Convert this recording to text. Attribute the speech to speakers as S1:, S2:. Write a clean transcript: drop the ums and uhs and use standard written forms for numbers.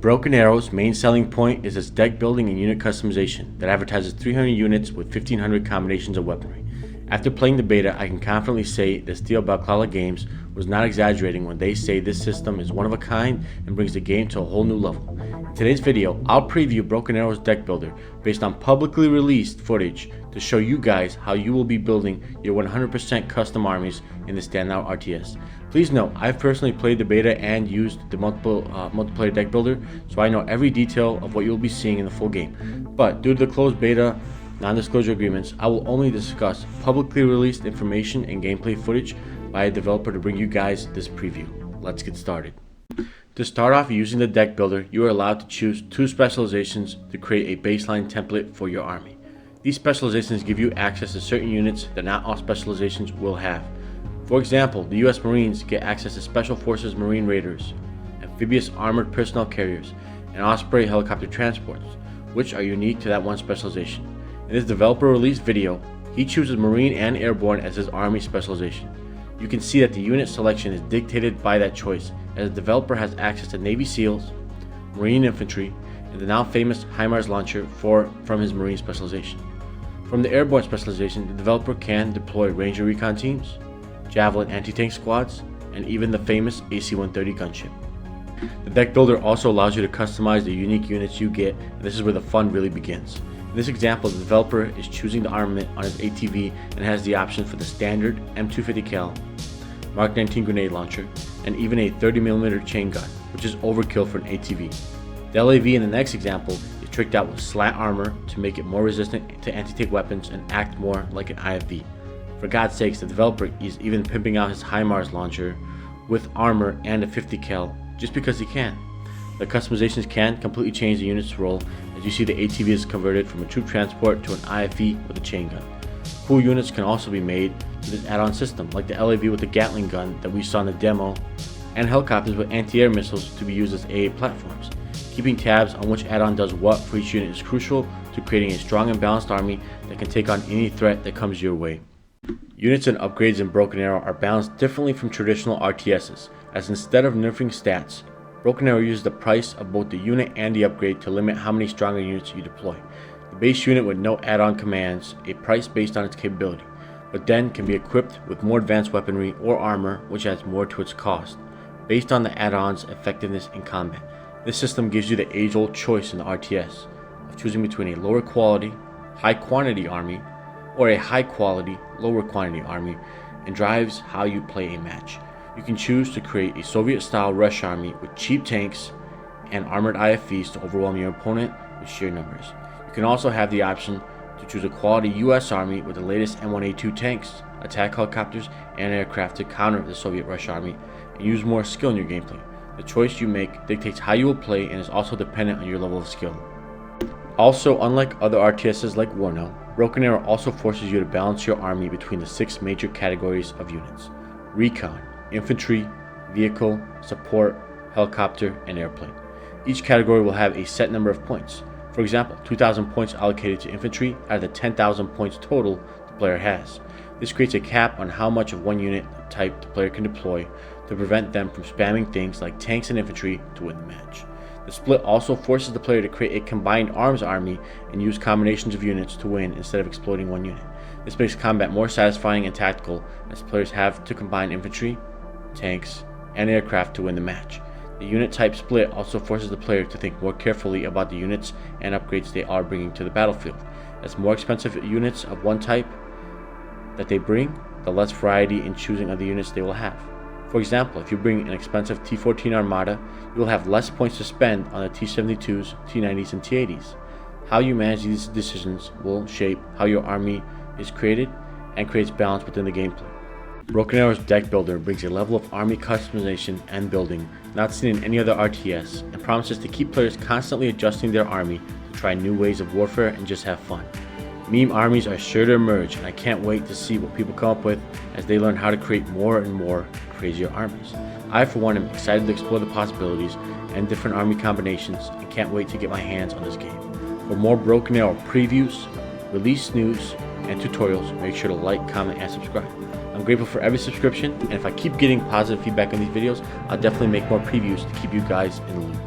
S1: Broken Arrow's main selling point is its deck building and unit customization that advertises 300 units with 1500 combinations of weaponry. After playing the beta, I can confidently say that Steel Balklava Games was not exaggerating when they say this system is one of a kind and brings the game to a whole new level. In today's video, I'll preview Broken Arrow's deck builder based on publicly released footage to show you guys how you will be building your 100% custom armies in the standout RTS. Please note, I've personally played the beta and used the multiplayer deck builder, so I know every detail of what you'll be seeing in the full game. But due to the closed beta non-disclosure agreements, I will only discuss publicly released information and gameplay footage by a developer to bring you guys this preview. Let's get started. To start off using the deck builder, you are allowed to choose 2 specializations to create a baseline template for your army. These specializations give you access to certain units that not all specializations will have. For example, the US Marines get access to Special Forces Marine Raiders, Amphibious Armored Personnel Carriers, and Osprey Helicopter Transports, which are unique to that one specialization. In this developer release video, he chooses Marine and Airborne as his army specialization. You can see that the unit selection is dictated by that choice, as the developer has access to Navy SEALs, Marine Infantry, and the now famous HIMARS launcher from his Marine specialization. From the Airborne specialization, the developer can deploy Ranger Recon teams, Javelin anti-tank squads, and even the famous AC-130 gunship. The deck builder also allows you to customize the unique units you get, and this is where the fun really begins. In this example, the developer is choosing the armament on his ATV and has the option for the standard M250 cal, Mark 19 grenade launcher, and even a 30mm chain gun, which is overkill for an ATV. The LAV in the next example is tricked out with slat armor to make it more resistant to anti-tank weapons and act more like an IFV. For God's sakes, the developer is even pimping out his HIMARS launcher with armor and a 50 cal just because he can. The customizations can completely change the unit's role, as you see the ATV is converted from a troop transport to an IFV with a chain gun. Cool units can also be made with this add-on system, like the LAV with the Gatling gun that we saw in the demo, and helicopters with anti-air missiles to be used as AA platforms. Keeping tabs on which add-on does what for each unit is crucial to creating a strong and balanced army that can take on any threat that comes your way. Units and upgrades in Broken Arrow are balanced differently from traditional RTSs, as instead of nerfing stats, Broken Arrow uses the price of both the unit and the upgrade to limit how many stronger units you deploy. The base unit with no add-on commands a price based on its capability, but then can be equipped with more advanced weaponry or armor, which adds more to its cost, based on the add-on's effectiveness in combat. This system gives you the age-old choice in the RTS of choosing between a lower quality, high quantity army or a high quality, lower quantity army, and drives how you play a match. You can choose to create a Soviet-style rush army with cheap tanks and armored IFVs to overwhelm your opponent with sheer numbers. You can also have the option to choose a quality US army with the latest M1A2 tanks, attack helicopters, and aircraft to counter the Soviet rush army and use more skill in your gameplay. The choice you make dictates how you will play and is also dependent on your level of skill. Also, unlike other RTSs like Warno, Broken Arrow also forces you to balance your army between the 6 major categories of units: Recon, Infantry, Vehicle, Support, Helicopter, and Airplane. Each category will have a set number of points. For example, 2,000 points allocated to Infantry out of the 10,000 points total the player has. This creates a cap on how much of one unit type the player can deploy to prevent them from spamming things like tanks and infantry to win the match. The split also forces the player to create a combined arms army and use combinations of units to win instead of exploiting one unit. This makes combat more satisfying and tactical, as players have to combine infantry, tanks, and aircraft to win the match. The unit type split also forces the player to think more carefully about the units and upgrades they are bringing to the battlefield, as more expensive units of one type that they bring, the less variety in choosing of the units they will have. For example, if you bring an expensive T-14 Armada, you will have less points to spend on the T-72s, T-90s, and T-80s. How you manage these decisions will shape how your army is created and creates balance within the gameplay. Broken Arrow's deck builder brings a level of army customization and building not seen in any other RTS, and promises to keep players constantly adjusting their army to try new ways of warfare and just have fun. Meme armies are sure to emerge, and I can't wait to see what people come up with as they learn how to create more and more crazier armies. I, for one, am excited to explore the possibilities and different army combinations, and can't wait to get my hands on this game. For more Broken Arrow previews, release news, and tutorials, make sure to like, comment, and subscribe. I'm grateful for every subscription, and if I keep getting positive feedback on these videos, I'll definitely make more previews to keep you guys in the loop.